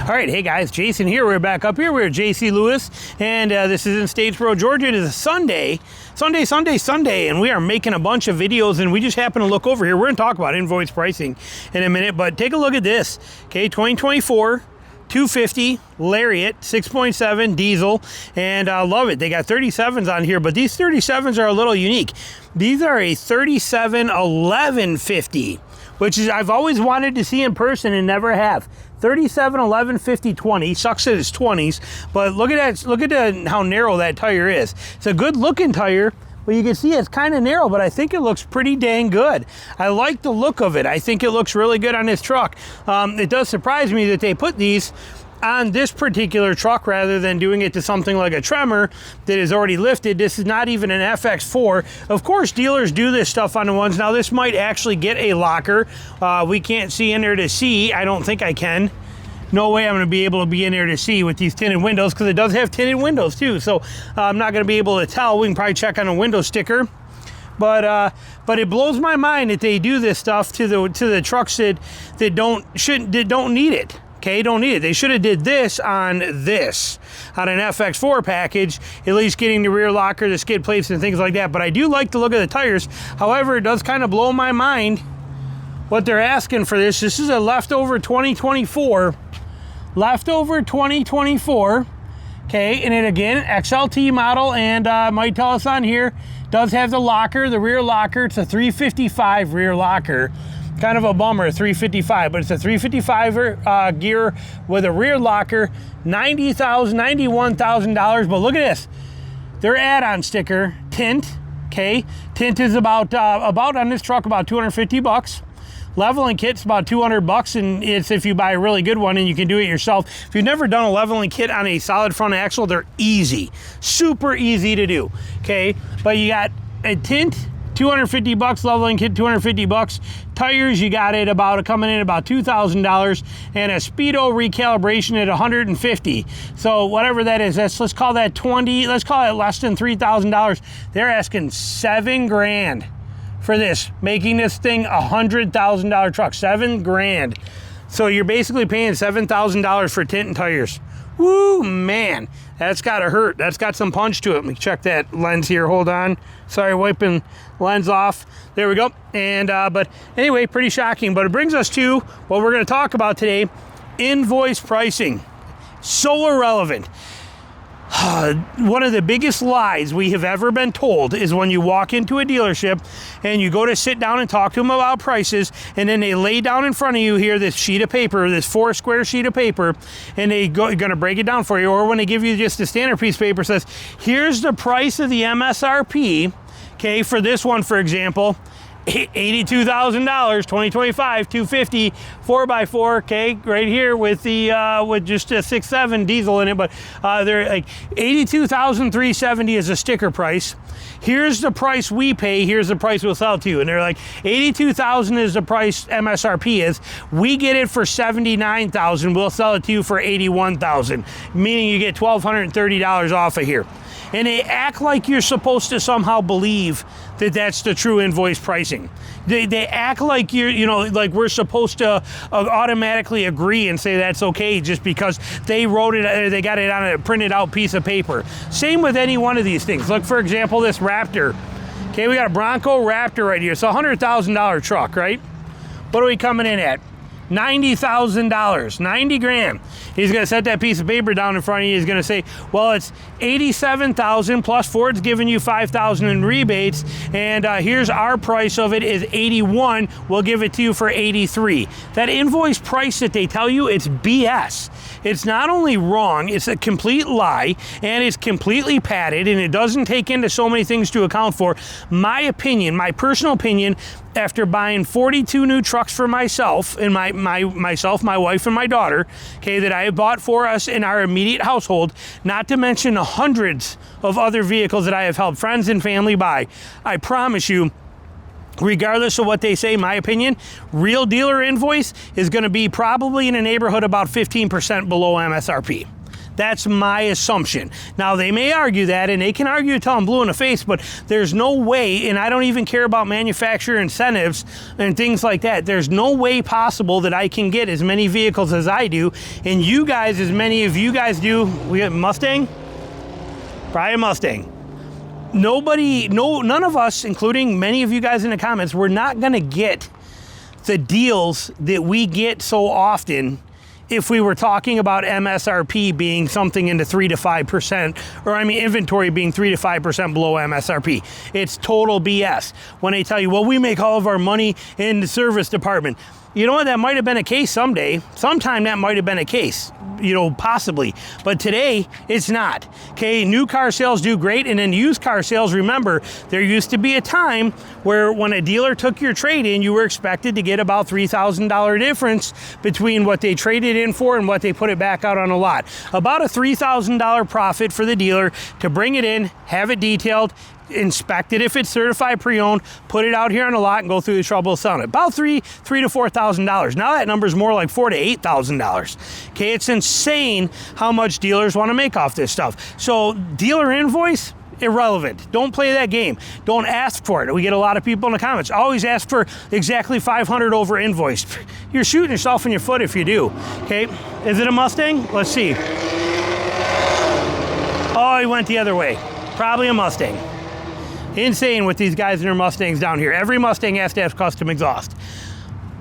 All right, hey guys, Jason here. We're back up here. We're at JC Lewis, and this is in Statesboro, Georgia. It is a Sunday, and we are making a bunch of videos, and we just happen to look over here. We're going to talk about invoice pricing in a minute, but take a look at this. Okay, 2024. 250 Lariat 6.7 diesel, and I love it. They got 37s on here, but these 37s are a little unique. These are a 37 1150, which is I've always wanted to see in person and never have. 37 1150 20 sucks at its 20s, but look at that. Look at how narrow that tire is. It's a good looking tire. Well, you can see it's kind of narrow, but I think it looks pretty dang good. I like the look of it. I think it looks really good on this truck. It does surprise me that they put these on this particular truck rather than doing it to something like a Tremor that is already lifted. This is not even an FX4. Of course, dealers do this stuff on the ones. Now, this might actually get a locker. We can't see in there to see. I don't think I can. No way I'm going to be able to be in there to see with these tinted windows, because it does have tinted windows too. So I'm not going to be able to tell. We can probably check on a window sticker. But it blows my mind that they do this stuff to the trucks that don't need it. Okay, don't need it. They should have did this on an FX4 package, at least getting the rear locker, the skid plates, and things like that. But I do like the look of the tires. However, it does kind of blow my mind what they're asking for this. This is a leftover 2024. Leftover 2024. Okay, and it again, XLT model, and might tell us on here, does have the locker, the rear locker. It's a 355 rear locker. Kind of a bummer, 355, but it's a 355 gear with a rear locker, $90,000, $91,000. But look at this, their add-on sticker, tint. Okay, tint is about on this truck about 250 bucks. Leveling kit's about 200 bucks, and it's if you buy a really good one, and you can do it yourself. If you've never done a leveling kit on a solid front axle, they're easy, super easy to do. Okay, but you got a tint, 250 bucks, leveling kit, 250 bucks. Tires, you got it coming in about $2,000, and a speedo recalibration at 150. So whatever that is, let's call that 20. Let's call it less than $3,000. They're asking $7 grand for this, making this thing a $100,000 truck. $7 grand. So you're basically paying $7,000 for tint and tires. Woo, man, that's gotta hurt. That's got some punch to it. Let me check that lens here. Hold on. Sorry, wiping lens off. There we go. And but anyway, pretty shocking. But it brings us to what we're going to talk about today: invoice pricing. So irrelevant. One of the biggest lies we have ever been told is when you walk into a dealership and you go to sit down and talk to them about prices, and then they lay down in front of you here this sheet of paper, this 4-square sheet of paper, and they're going to break it down for you. Or when they give you just a standard piece of paper, says, here's the price of the MSRP, okay, for this one, for example, $82,000, 2025, 250, 4x4, okay, right here with the with just a 6.7 diesel in it, but they're like $82,370 is a sticker price. Here's the price we pay. Here's the price we'll sell to you, and they're like $82,000 is the price MSRP is. We get it for $79,000. We'll sell it to you for $81,000, meaning you get $1,230 off of here. And they act like you're supposed to somehow believe that that's the true invoice pricing. They act like like we're supposed to automatically agree and say that's okay just because they wrote it, they got it on a printed out piece of paper. Same with any one of these things. Look, for example, this Raptor. Okay, we got a Bronco Raptor right here. It's a $100,000 truck, right? What are we coming in at? $90,000, 90 grand. He's going to set that piece of paper down in front of you. He's going to say, well, it's $87,000 plus Ford's giving you $5,000 in rebates, and here's our price of it is $81. We'll give it to you for $83. That invoice price that they tell you, it's BS. It's not only wrong, it's a complete lie, and it's completely padded, and it doesn't take into so many things to account for. My opinion, my personal opinion, after buying 42 new trucks for myself and my wife, and my daughter, okay, that I have bought for us in our immediate household, not to mention the hundreds of other vehicles that I have helped friends and family buy, I promise you, regardless of what they say, my opinion, real dealer invoice is going to be probably in a neighborhood about 15% below MSRP. That's my assumption. Now, they may argue that, and they can argue till I'm blue in the face, but there's no way, and I don't even care about manufacturer incentives and things like that. There's no way possible that I can get as many vehicles as I do, and you guys, as many of you guys do. We got Mustang? Probably a Mustang. None of us, including many of you guys in the comments, we're not gonna get the deals that we get so often if we were talking about MSRP being something in the 3 to 5%, or I mean inventory being 3 to 5% below MSRP. It's total BS when they tell you, well, we make all of our money in the service department. You know what, that might have been a case someday. Sometime that might have been a case, you know, possibly. But today, it's not. Okay, new car sales do great, and then used car sales, remember, there used to be a time where when a dealer took your trade in, you were expected to get about $3,000 difference between what they traded in for and what they put it back out on a lot. About a $3,000 profit for the dealer to bring it in, have it detailed, inspect it if it's certified pre-owned, put it out here on a lot and go through the trouble of selling it. About $3,000 to $4,000. Now that number is more like $4,000 to $8,000. Okay, it's insane how much dealers want to make off this stuff. So dealer invoice, irrelevant. Don't play that game. Don't ask for it. We get a lot of people in the comments. Always ask for exactly 500 over invoice. You're shooting yourself in your foot if you do. Okay, is it a Mustang? Let's see. Oh, he went the other way. Probably a Mustang. Insane with these guys and their Mustangs down here. Every Mustang has to have custom exhaust.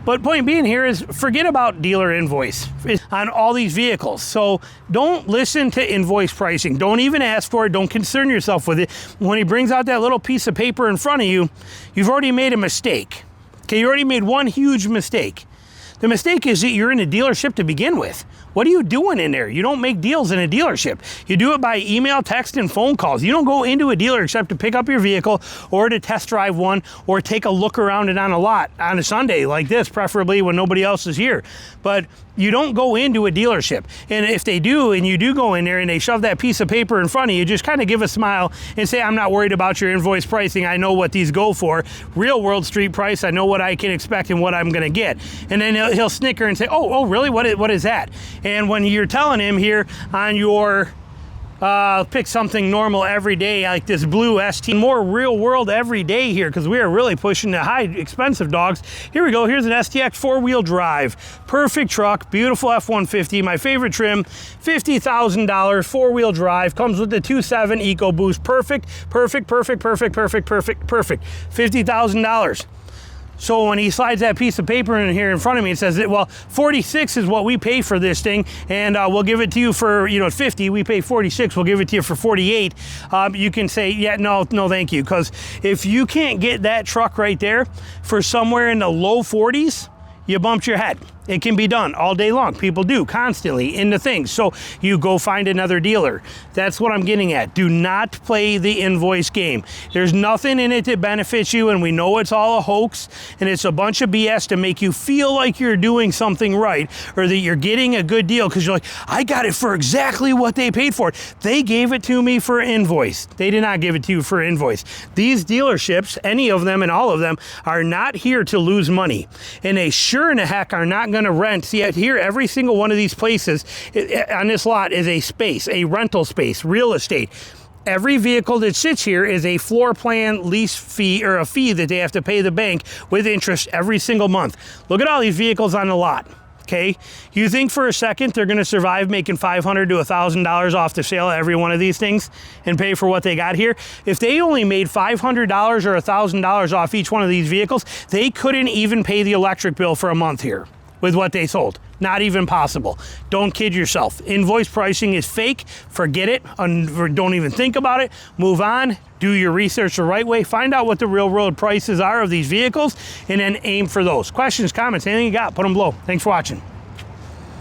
But point being here is forget about dealer invoice on all these vehicles. So don't listen to invoice pricing. Don't even ask for it. Don't concern yourself with it. When he brings out that little piece of paper in front of you, you've already made a mistake. Okay, you already made one huge mistake. The mistake is that you're in a dealership to begin with. What are you doing in there? You don't make deals in a dealership. You do it by email, text, and phone calls. You don't go into a dealer except to pick up your vehicle or to test drive one or take a look around it on a lot on a Sunday like this, preferably when nobody else is here. But you don't go into a dealership. And if they do, and you do go in there and they shove that piece of paper in front of you, just kind of give a smile and say, I'm not worried about your invoice pricing. I know what these go for. Real world street price, I know what I can expect and what I'm going to get. And then he'll snicker and say, oh, really? What is that? And when you're telling him here on your pick something normal every day like this blue ST, more real world every day here, because we are really pushing the high expensive dogs. Here we go. Here's an STX 4-wheel drive. Perfect truck, beautiful F-150, my favorite trim, $50,000, 4-wheel drive, comes with the 2.7 EcoBoost. Perfect, $50,000. So when he slides that piece of paper in here in front of me, it says, well, 46 is what we pay for this thing, and we'll give it to you for, 50. We pay 46. We'll give it to you for 48. You can say, yeah, no, thank you. Because if you can't get that truck right there for somewhere in the low 40s, you bumped your head. It can be done all day long. People do constantly into things. So you go find another dealer. That's what I'm getting at. Do not play the invoice game. There's nothing in it that benefits you, and we know it's all a hoax, and it's a bunch of BS to make you feel like you're doing something right or that you're getting a good deal because you're like, I got it for exactly what they paid for it. They gave it to me for invoice. They did not give it to you for invoice. These dealerships, any of them and all of them, are not here to lose money, and they sure in the heck are not going to rent. See, here, every single one of these places on this lot is a space, a rental space, real estate. Every vehicle that sits here is a floor plan lease fee, or a fee that they have to pay the bank with interest every single month. Look at all these vehicles on the lot. Okay, you think for a second they're going to survive making $500 to $1,000 off the sale of every one of these things and pay for what they got here? If they only made $500 or $1,000 off each one of these vehicles, they couldn't even pay the electric bill for a month here with what they sold. Not even possible. Don't kid yourself. Invoice pricing is fake. Forget it. Don't even think about it. Move on. Do your research the right way. Find out what the real world prices are of these vehicles and then aim for those. Questions, comments, anything you got, put them below. Thanks for watching.